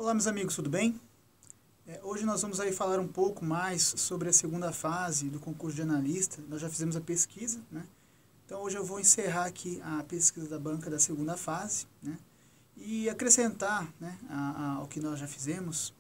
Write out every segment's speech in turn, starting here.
Olá, meus amigos, tudo bem? Hoje nós vamos aí falar um pouco mais sobre a segunda fase do concurso de analista. Nós já fizemos a pesquisa, né? Então hoje eu vou encerrar aqui a pesquisa da banca da segunda fase, né? E acrescentar, né, ao que nós já fizemos,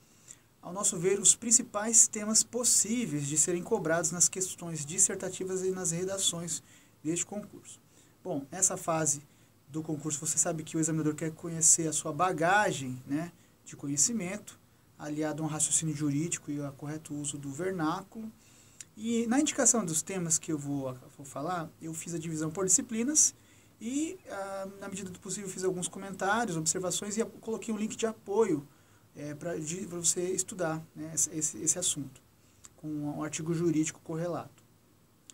ao nosso ver, os principais temas possíveis de serem cobrados nas questões dissertativas e nas redações deste concurso. Bom, essa fase do concurso, você sabe que o examinador quer conhecer a sua bagagem, né, de conhecimento, aliado a um raciocínio jurídico e ao correto uso do vernáculo. E na indicação dos temas que eu vou falar, eu fiz a divisão por disciplinas e, na medida do possível, fiz alguns comentários, observações e coloquei um link de apoio para você estudar, né, esse assunto, com um artigo jurídico correlato.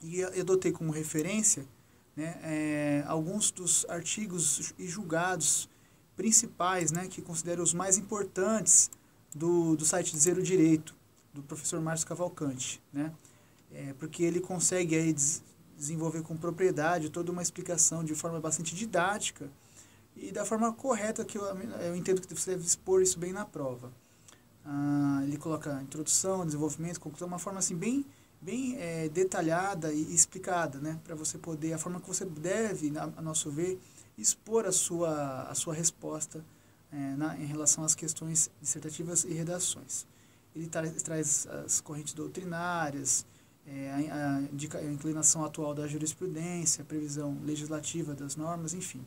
E eu adotei como referência, né, alguns dos artigos e julgados principais, né, que considero os mais importantes do site de Zero Direito, do professor Márcio Cavalcante, né? Porque ele consegue aí desenvolver com propriedade toda uma explicação de forma bastante didática e da forma correta que eu entendo que você deve expor isso bem na prova. Ele coloca a introdução, desenvolvimento, conclusão, uma forma assim bem detalhada e explicada, né? Para você poder, a forma que você deve, a nosso ver, expor a sua resposta em relação às questões dissertativas e redações. Ele traz as correntes doutrinárias, a inclinação atual da jurisprudência, a previsão legislativa das normas, enfim.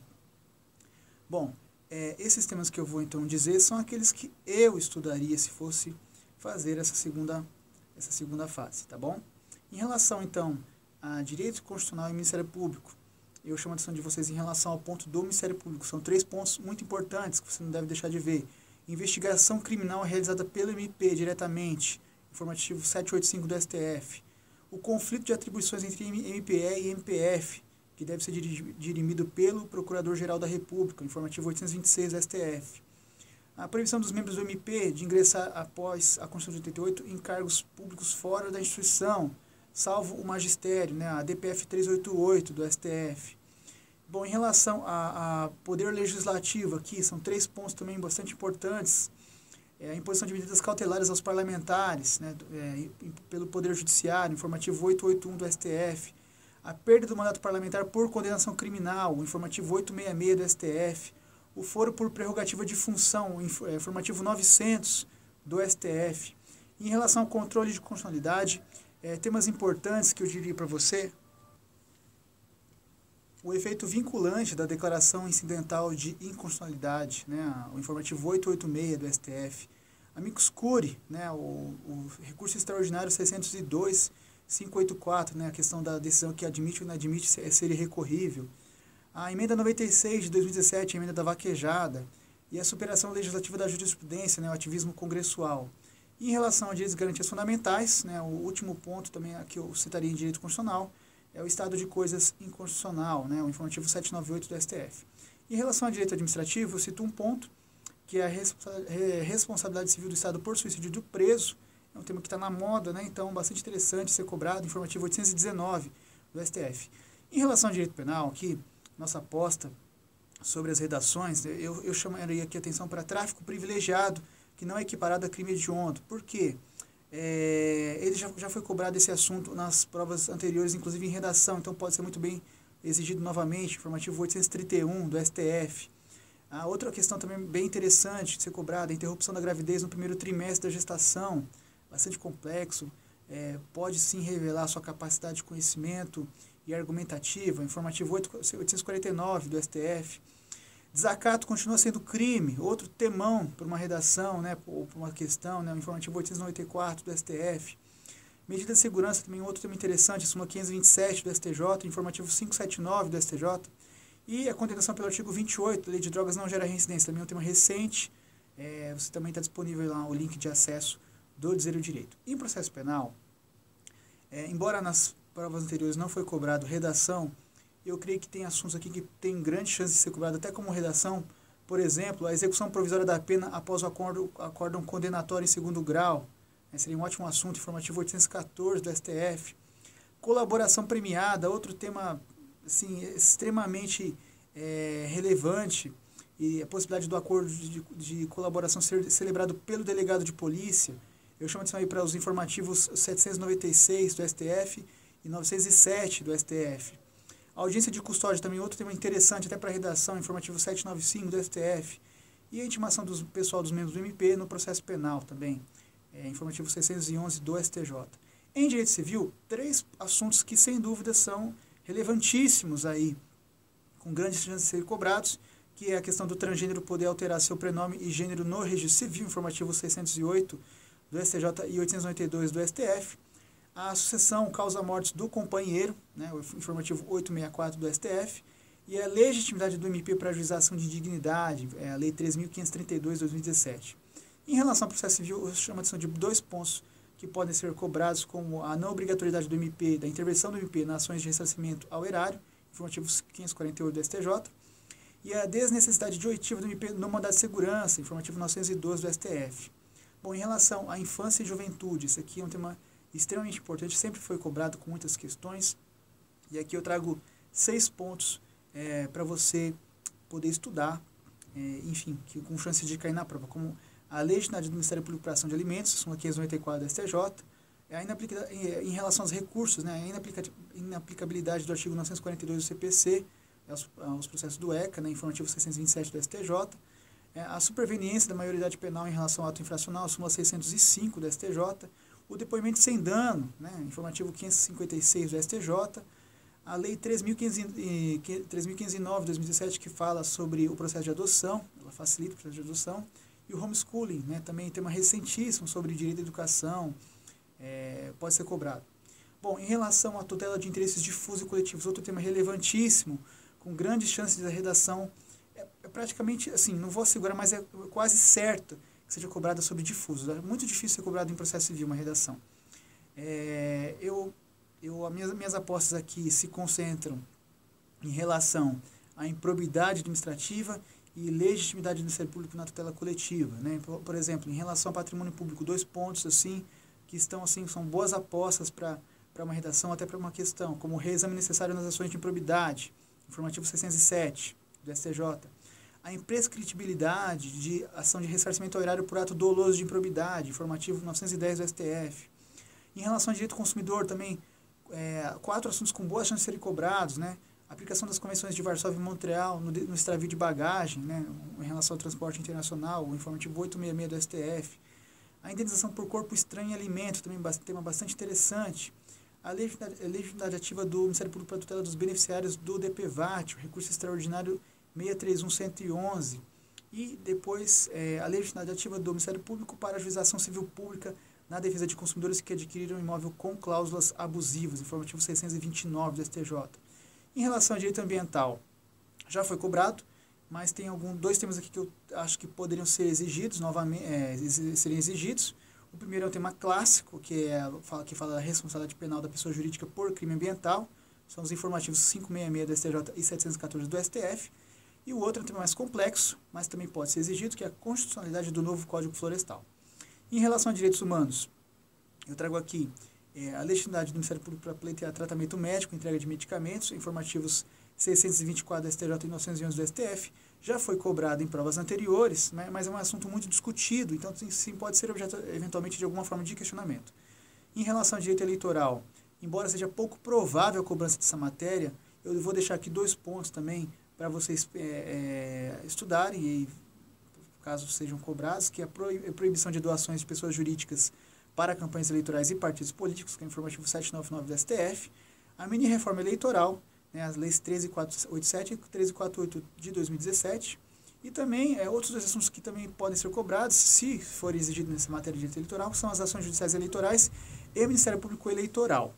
Bom, esses temas que eu vou então dizer são aqueles que eu estudaria se fosse fazer essa segunda fase, tá bom? Em relação então a direito constitucional e Ministério Público, eu chamo a atenção de vocês em relação ao ponto do Ministério Público. São 3 pontos muito importantes que você não deve deixar de ver. Investigação criminal realizada pelo MP diretamente, informativo 785 do STF. O conflito de atribuições entre MPE e MPF, que deve ser dirimido pelo Procurador-Geral da República, informativo 826 do STF. A proibição dos membros do MP de ingressar após a Constituição de 88 em cargos públicos fora da instituição, salvo o magistério, né, a DPF 388 do STF. Bom, em relação a poder legislativo aqui, são 3 pontos também bastante importantes. A imposição de medidas cautelares aos parlamentares, né, pelo Poder Judiciário, informativo 881 do STF. A perda do mandato parlamentar por condenação criminal, informativo 866 do STF. O foro por prerrogativa de função, informativo 900 do STF. Em relação ao controle de constitucionalidade, temas importantes que eu diria para você: o efeito vinculante da declaração incidental de inconstitucionalidade, né, o informativo 886 do STF. Amicus curiae, né, o recurso extraordinário 602.584, né, a questão da decisão que admite ou não admite ser irrecorrível. A emenda 96 de 2017, a emenda da vaquejada, e a superação legislativa da jurisprudência, né, o ativismo congressual. E em relação a direitos e garantias fundamentais, né, o último ponto também que eu citaria em direito constitucional é o estado de coisas inconstitucional, né, o informativo 798 do STF. Em relação a direito administrativo, eu cito um ponto, que é a responsabilidade civil do Estado por suicídio do preso. É um tema que está na moda, né, então bastante interessante ser cobrado, informativo 819 do STF. Em relação ao direito penal, aqui, nossa aposta sobre as redações, eu chamaria aqui a atenção para tráfico privilegiado, que não é equiparado a crime hediondo. Por quê? Ele já foi cobrado esse assunto nas provas anteriores, inclusive em redação, então pode ser muito bem exigido novamente, informativo 831 do STF. A outra questão também bem interessante de ser cobrada, a interrupção da gravidez no primeiro trimestre da gestação, bastante complexo, pode sim revelar sua capacidade de conhecimento e argumentativa, informativo 849 do STF. Desacato continua sendo crime, outro temão por uma redação, né, ou por uma questão, né, o informativo 894 do STF. Medida de segurança, também outro tema interessante, a súmula 527 do STJ, informativo 579 do STJ. E a condenação pelo artigo 28 da Lei de Drogas não gera reincidência, também é um tema recente. Você também está disponível lá o link de acesso do Zero Direito. Em processo penal, embora nas provas anteriores não foi cobrado redação, eu creio que tem assuntos aqui que tem grande chance de ser cobrado até como redação. Por exemplo, a execução provisória da pena após o acórdão condenatório em segundo grau. Seria um ótimo assunto, informativo 814 do STF. Colaboração premiada, outro tema assim, extremamente relevante, e a possibilidade do acordo de colaboração ser celebrado pelo delegado de polícia. Eu chamo atenção aí para os informativos 796 do STF e 907 do STF. A audiência de custódia também, outro tema interessante até para a redação, informativo 795 do STF. E a intimação do pessoal dos membros do MP no processo penal também, informativo 611 do STJ. Em direito civil, 3 assuntos que sem dúvida são relevantíssimos aí, com grandes chances de serem cobrados, que é a questão do transgênero poder alterar seu prenome e gênero no registro civil, informativo 608 do STJ e 892 do STF. A sucessão causa-mortes do companheiro, né, o informativo 864 do STF, e a legitimidade do MP para ajuização de dignidade, a Lei 3.532 de 2017. Em relação ao processo civil, eu chamo a atenção de 2 pontos que podem ser cobrados, como a não obrigatoriedade do MP, da intervenção do MP nas ações de ressarcimento ao erário, informativo 548 do STJ, e a desnecessidade de oitiva do MP no mandado de segurança, informativo 912 do STF. Bom, em relação à infância e juventude, isso aqui é um tema extremamente importante, sempre foi cobrado com muitas questões, e aqui eu trago 6 pontos para você poder estudar, enfim, com chance de cair na prova, como a legitimidade do Ministério Público para Ação de Alimentos, súmula 594 do STJ, em relação aos recursos, né, a inaplicabilidade do artigo 942 do CPC, aos processos do ECA, né, informativo 627 do STJ, a superveniência da maioridade penal em relação ao ato infracional, súmula 605 do STJ, o depoimento sem dano, né, informativo 556 do STJ, a Lei 3.509 de 2017, que fala sobre o processo de adoção, ela facilita o processo de adoção, e o homeschooling, né, também tema recentíssimo sobre direito à educação, pode ser cobrado. Bom, em relação à tutela de interesses difusos e coletivos, outro tema relevantíssimo, com grandes chances de redação, praticamente, assim, não vou assegurar, mas é quase certo que seja cobrada sobre difusos. É muito difícil ser cobrado em processo civil uma redação. Minhas apostas aqui se concentram em relação à improbidade administrativa e legitimidade do Ministério Público na tutela coletiva, né? Por exemplo, em relação ao patrimônio público, 2 pontos assim que estão assim, são boas apostas para uma redação, até para uma questão, como o reexame necessário nas ações de improbidade, informativo 607 do STJ. A imprescritibilidade de ação de ressarcimento ao erário por ato doloso de improbidade, informativo 910 do STF. Em relação ao direito do consumidor, também 4 assuntos com boas chances de serem cobrados, né? A aplicação das convenções de Varsóvia e Montreal no extravio de bagagem, né? Em relação ao transporte internacional, o informativo 866 do STF. A indenização por corpo estranho em alimento, também tema bastante interessante. A legitimidade ativa do Ministério Público para a tutela dos beneficiários do DPVAT, o recurso extraordinário 631.111. E depois a legitimidade ativa do Ministério Público para a ajuização civil pública na defesa de consumidores que adquiriram imóvel com cláusulas abusivas, informativo 629 do STJ. Em relação ao direito ambiental, já foi cobrado, mas tem 2 temas aqui que eu acho que poderiam ser exigidos, novamente, seriam exigidos. O primeiro é um tema clássico, que fala da responsabilidade penal da pessoa jurídica por crime ambiental, são os informativos 566 do STJ e 714 do STF. E o outro é um tema mais complexo, mas também pode ser exigido, que é a constitucionalidade do novo Código Florestal. Em relação a direitos humanos, eu trago aqui a legitimidade do Ministério Público para pleitear tratamento médico, entrega de medicamentos, informativos 624 do STJ e 911 do STF, já foi cobrado em provas anteriores, mas é um assunto muito discutido, então sim pode ser objeto eventualmente de alguma forma de questionamento. Em relação ao direito eleitoral, embora seja pouco provável a cobrança dessa matéria, eu vou deixar aqui 2 pontos também para vocês estudarem e caso sejam cobrados, que é a proibição de doações de pessoas jurídicas para campanhas eleitorais e partidos políticos, que é o informativo 799 do STF, a mini-reforma eleitoral, né, as leis 13487 e 13488 de 2017, e também outros 2 assuntos que também podem ser cobrados, se for exigido nessa matéria de direito eleitoral, que são as ações judiciais eleitorais e o Ministério Público Eleitoral.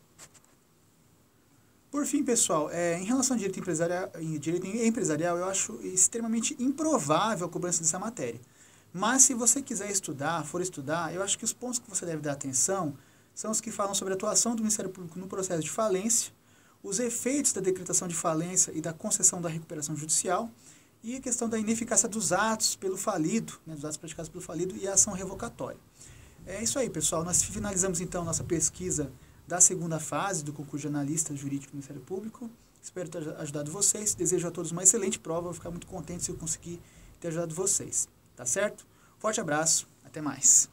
Por fim, pessoal, em relação ao direito empresarial, eu acho extremamente improvável a cobrança dessa matéria. Mas se você quiser for estudar, eu acho que os pontos que você deve dar atenção são os que falam sobre a atuação do Ministério Público no processo de falência, os efeitos da decretação de falência e da concessão da recuperação judicial, e a questão da ineficácia dos atos pelo falido, né, dos atos praticados pelo falido e a ação revocatória. É isso aí, pessoal. Nós finalizamos então nossa pesquisa da segunda fase do concurso de analista jurídico do Ministério Público. Espero ter ajudado vocês. Desejo a todos uma excelente prova. Vou ficar muito contente se eu conseguir ter ajudado vocês, tá certo? Forte abraço, até mais.